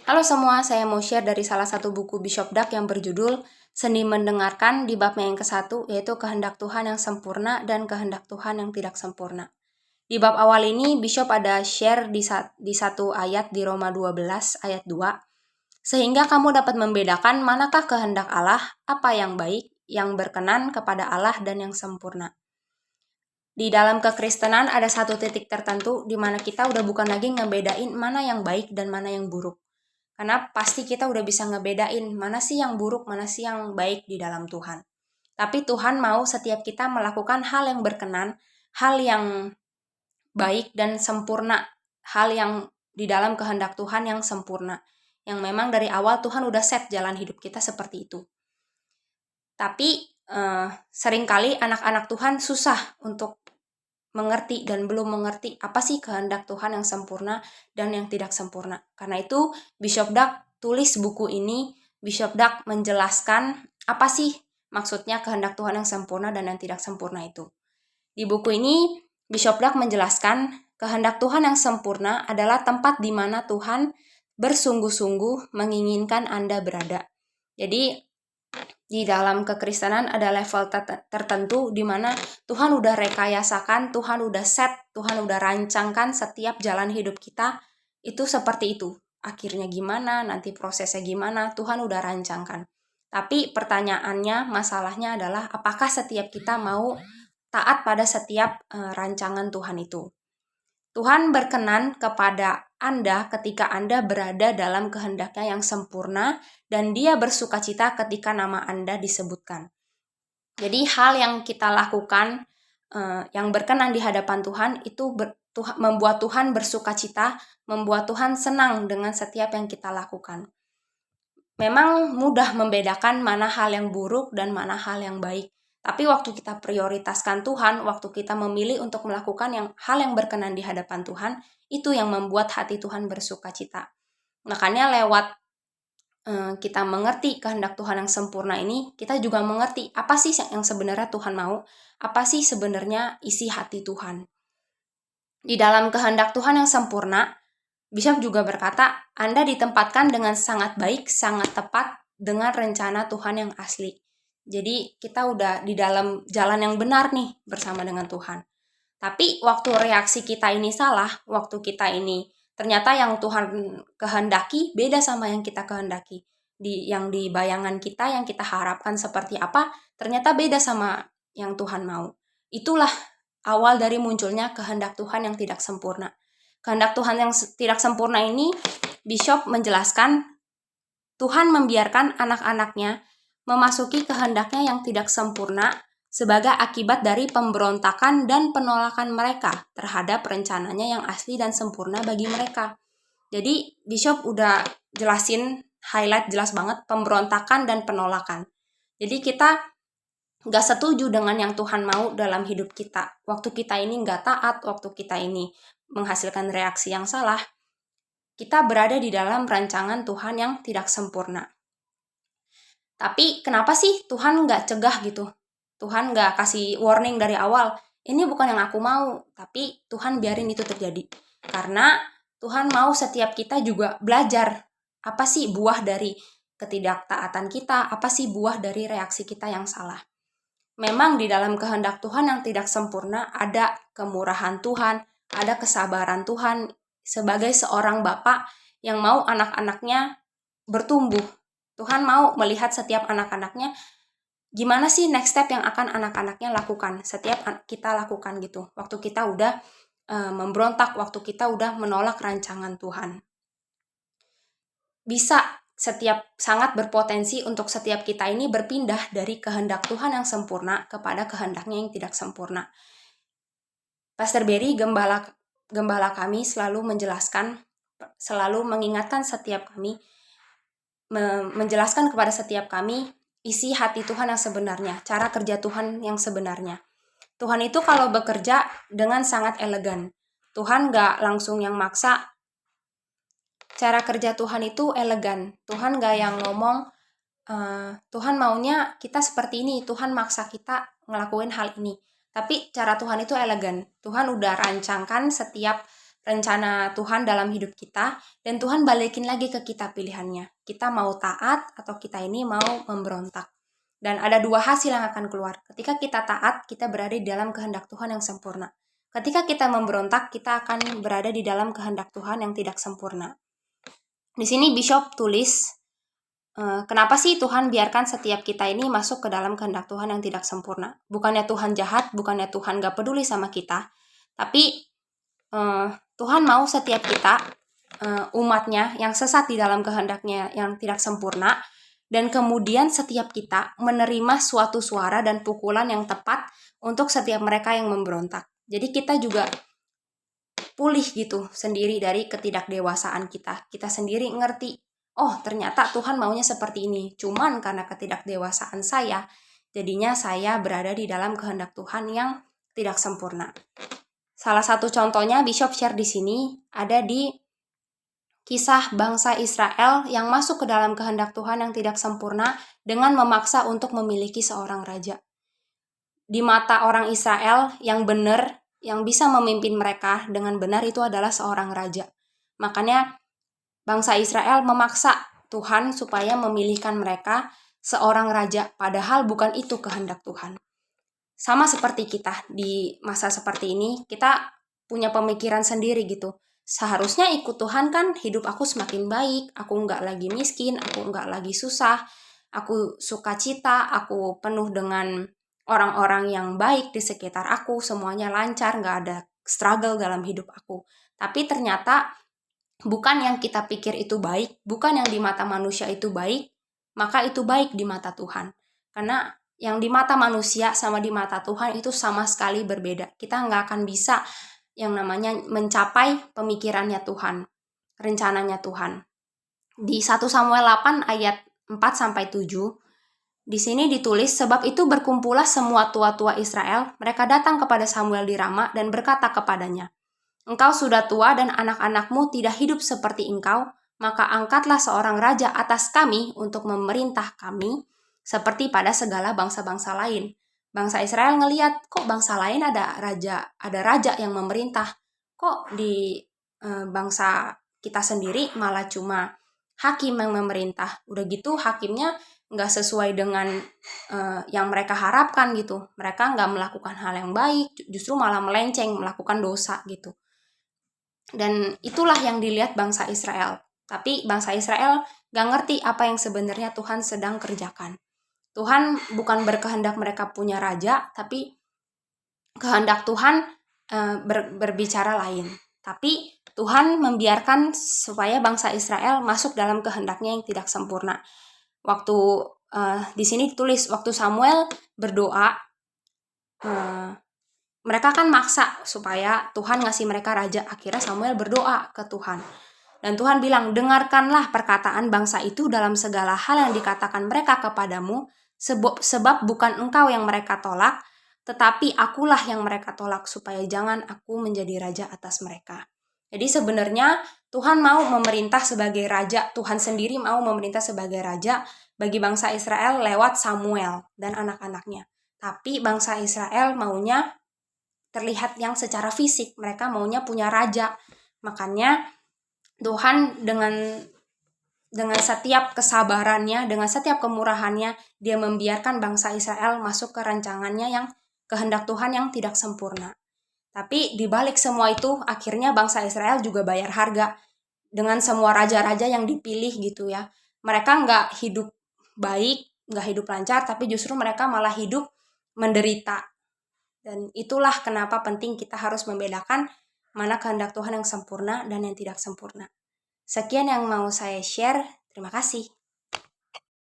Halo semua, saya mau share dari salah satu buku Bishop Duck yang berjudul Seni Mendengarkan di babnya yang ke-1, yaitu kehendak Tuhan yang sempurna dan kehendak Tuhan yang tidak sempurna. Di bab awal ini, Bishop ada share di satu ayat di Roma 12 ayat 2, sehingga kamu dapat membedakan manakah kehendak Allah, apa yang baik, yang berkenan kepada Allah dan yang sempurna. Di dalam kekristenan ada satu titik tertentu di mana kita udah bukan lagi ngebedain mana yang baik dan mana yang buruk. Karena pasti kita udah bisa ngebedain mana sih yang buruk, mana sih yang baik di dalam Tuhan. Tapi Tuhan mau setiap kita melakukan hal yang berkenan, hal yang baik dan sempurna, hal yang di dalam kehendak Tuhan yang sempurna. Yang memang dari awal Tuhan udah set jalan hidup kita seperti itu. Tapi seringkali anak-anak Tuhan susah untuk mengerti dan belum mengerti apa sih kehendak Tuhan yang sempurna dan yang tidak sempurna. Karena itu Bishop Duck tulis buku ini. Bishop Duck menjelaskan apa sih maksudnya kehendak Tuhan yang sempurna dan yang tidak sempurna itu. Di buku ini Bishop Duck menjelaskan kehendak Tuhan yang sempurna adalah tempat di mana Tuhan bersungguh-sungguh menginginkan Anda berada. Jadi di dalam kekristenan ada level tertentu di mana Tuhan udah rekayasakan, Tuhan udah set, Tuhan udah rancangkan setiap jalan hidup kita itu seperti itu. Akhirnya gimana, nanti prosesnya gimana, Tuhan udah rancangkan. Tapi pertanyaannya, masalahnya adalah apakah setiap kita mau taat pada setiap rancangan Tuhan itu. Tuhan berkenan kepada Anda ketika Anda berada dalam kehendaknya yang sempurna dan Dia bersukacita ketika nama Anda disebutkan. Jadi hal yang kita lakukan yang berkenan di hadapan Tuhan itu membuat Tuhan bersukacita, membuat Tuhan senang dengan setiap yang kita lakukan. Memang mudah membedakan mana hal yang buruk dan mana hal yang baik. Tapi waktu kita prioritaskan Tuhan, waktu kita memilih untuk melakukan hal yang berkenan di hadapan Tuhan, itu yang membuat hati Tuhan bersukacita. Makanya lewat kita mengerti kehendak Tuhan yang sempurna ini, kita juga mengerti apa sih yang sebenarnya Tuhan mau, apa sih sebenarnya isi hati Tuhan. Di dalam kehendak Tuhan yang sempurna, Bishop juga berkata, Anda ditempatkan dengan sangat baik, sangat tepat dengan rencana Tuhan yang asli. Jadi kita udah di dalam jalan yang benar nih bersama dengan Tuhan. Tapi waktu reaksi kita ini salah, waktu kita ini ternyata yang Tuhan kehendaki beda sama yang kita kehendaki. Yang di bayangan kita, yang kita harapkan seperti apa, ternyata beda sama yang Tuhan mau. Itulah awal dari munculnya kehendak Tuhan yang tidak sempurna. Kehendak Tuhan yang tidak sempurna ini, Bishop menjelaskan, Tuhan membiarkan anak-anaknya memasuki kehendaknya yang tidak sempurna sebagai akibat dari pemberontakan dan penolakan mereka terhadap rencananya yang asli dan sempurna bagi mereka. Jadi Bishop udah jelasin, highlight jelas banget pemberontakan dan penolakan. Jadi kita gak setuju dengan yang Tuhan mau dalam hidup kita. Waktu kita ini gak taat, waktu kita ini menghasilkan reaksi yang salah, kita berada di dalam rancangan Tuhan yang tidak sempurna. Tapi kenapa sih Tuhan gak cegah gitu? Tuhan gak kasih warning dari awal, ini bukan yang aku mau, tapi Tuhan biarin itu terjadi. Karena Tuhan mau setiap kita juga belajar, apa sih buah dari ketidaktaatan kita, apa sih buah dari reaksi kita yang salah. Memang di dalam kehendak Tuhan yang tidak sempurna ada kemurahan Tuhan, ada kesabaran Tuhan sebagai seorang bapak yang mau anak-anaknya bertumbuh. Tuhan mau melihat setiap anak-anaknya gimana sih next step yang akan anak-anaknya lakukan, setiap kita lakukan gitu. Waktu kita udah memberontak, waktu kita udah menolak rancangan Tuhan. Bisa sangat berpotensi untuk setiap kita ini berpindah dari kehendak Tuhan yang sempurna kepada kehendaknya yang tidak sempurna. Pastor Berry, gembala kami selalu menjelaskan, selalu mengingatkan setiap kami, menjelaskan kepada setiap kami isi hati Tuhan yang sebenarnya, cara kerja Tuhan yang sebenarnya. Tuhan itu kalau bekerja dengan sangat elegan. Tuhan gak langsung yang maksa. Cara kerja Tuhan itu elegan. Tuhan gak yang ngomong, Tuhan maunya kita seperti ini, Tuhan maksa kita ngelakuin hal ini. Tapi cara Tuhan itu elegan. Tuhan udah rancangkan setiap rencana Tuhan dalam hidup kita, dan Tuhan balikin lagi ke kita pilihannya. Kita mau taat atau kita ini mau memberontak. Dan ada dua hasil yang akan keluar. Ketika kita taat, kita berada di dalam kehendak Tuhan yang sempurna. Ketika kita memberontak, kita akan berada di dalam kehendak Tuhan yang tidak sempurna. Di sini Bishop tulis, kenapa sih Tuhan biarkan setiap kita ini masuk ke dalam kehendak Tuhan yang tidak sempurna? Bukannya Tuhan jahat, bukannya Tuhan gak peduli sama kita, tapi Tuhan mau setiap kita, umatnya yang sesat di dalam kehendaknya yang tidak sempurna, dan kemudian setiap kita menerima suatu suara dan pukulan yang tepat untuk setiap mereka yang memberontak. Jadi kita juga pulih gitu sendiri dari ketidakdewasaan kita. Kita sendiri ngerti, oh ternyata Tuhan maunya seperti ini. Cuman karena ketidakdewasaan saya, jadinya saya berada di dalam kehendak Tuhan yang tidak sempurna. Salah satu contohnya Bishop share di sini ada di kisah bangsa Israel yang masuk ke dalam kehendak Tuhan yang tidak sempurna dengan memaksa untuk memiliki seorang raja. Di mata orang Israel yang benar, yang bisa memimpin mereka dengan benar itu adalah seorang raja. Makanya bangsa Israel memaksa Tuhan supaya memilihkan mereka seorang raja, padahal bukan itu kehendak Tuhan. Sama seperti kita di masa seperti ini, kita punya pemikiran sendiri gitu. Seharusnya ikut Tuhan kan hidup aku semakin baik, aku nggak lagi miskin, aku nggak lagi susah, aku sukacita, aku penuh dengan orang-orang yang baik di sekitar aku, semuanya lancar, nggak ada struggle dalam hidup aku. Tapi ternyata bukan yang kita pikir itu baik, bukan yang di mata manusia itu baik, maka itu baik di mata Tuhan. Karena yang di mata manusia sama di mata Tuhan itu sama sekali berbeda. Kita nggak akan bisa yang namanya mencapai pemikirannya Tuhan, rencananya Tuhan. Di 1 Samuel 8 ayat 4-7, di sini ditulis, sebab itu berkumpullah semua tua-tua Israel, mereka datang kepada Samuel di Rama dan berkata kepadanya, engkau sudah tua dan anak-anakmu tidak hidup seperti engkau, maka angkatlah seorang raja atas kami untuk memerintah kami, seperti pada segala bangsa-bangsa lain. Bangsa Israel ngelihat, kok bangsa lain ada raja yang memerintah, kok di bangsa kita sendiri malah cuma hakim yang memerintah. Udah gitu hakimnya nggak sesuai dengan yang mereka harapkan gitu. Mereka nggak melakukan hal yang baik, justru malah melenceng, melakukan dosa gitu. Dan itulah yang dilihat bangsa Israel. Tapi bangsa Israel nggak ngerti apa yang sebenarnya Tuhan sedang kerjakan. Tuhan bukan berkehendak mereka punya raja, tapi kehendak Tuhan berbicara lain. Tapi Tuhan membiarkan supaya bangsa Israel masuk dalam kehendaknya yang tidak sempurna. Waktu di sini ditulis, waktu Samuel berdoa, mereka kan maksa supaya Tuhan ngasih mereka raja. Akhirnya Samuel berdoa ke Tuhan. Dan Tuhan bilang, dengarkanlah perkataan bangsa itu dalam segala hal yang dikatakan mereka kepadamu, sebab bukan engkau yang mereka tolak, tetapi akulah yang mereka tolak, supaya jangan aku menjadi raja atas mereka. Jadi sebenarnya Tuhan mau memerintah sebagai raja, Tuhan sendiri mau memerintah sebagai raja bagi bangsa Israel lewat Samuel dan anak-anaknya. Tapi bangsa Israel maunya terlihat yang secara fisik, mereka maunya punya raja. Makanya Tuhan dengan setiap kesabarannya, dengan setiap kemurahannya, dia membiarkan bangsa Israel masuk ke rancangannya yang kehendak Tuhan yang tidak sempurna. Tapi di balik semua itu, akhirnya bangsa Israel juga bayar harga dengan semua raja-raja yang dipilih gitu ya. Mereka nggak hidup baik, nggak hidup lancar, tapi justru mereka malah hidup menderita. Dan itulah kenapa penting kita harus membedakan mana kehendak Tuhan yang sempurna dan yang tidak sempurna. Sekian yang mau saya share. Terima kasih.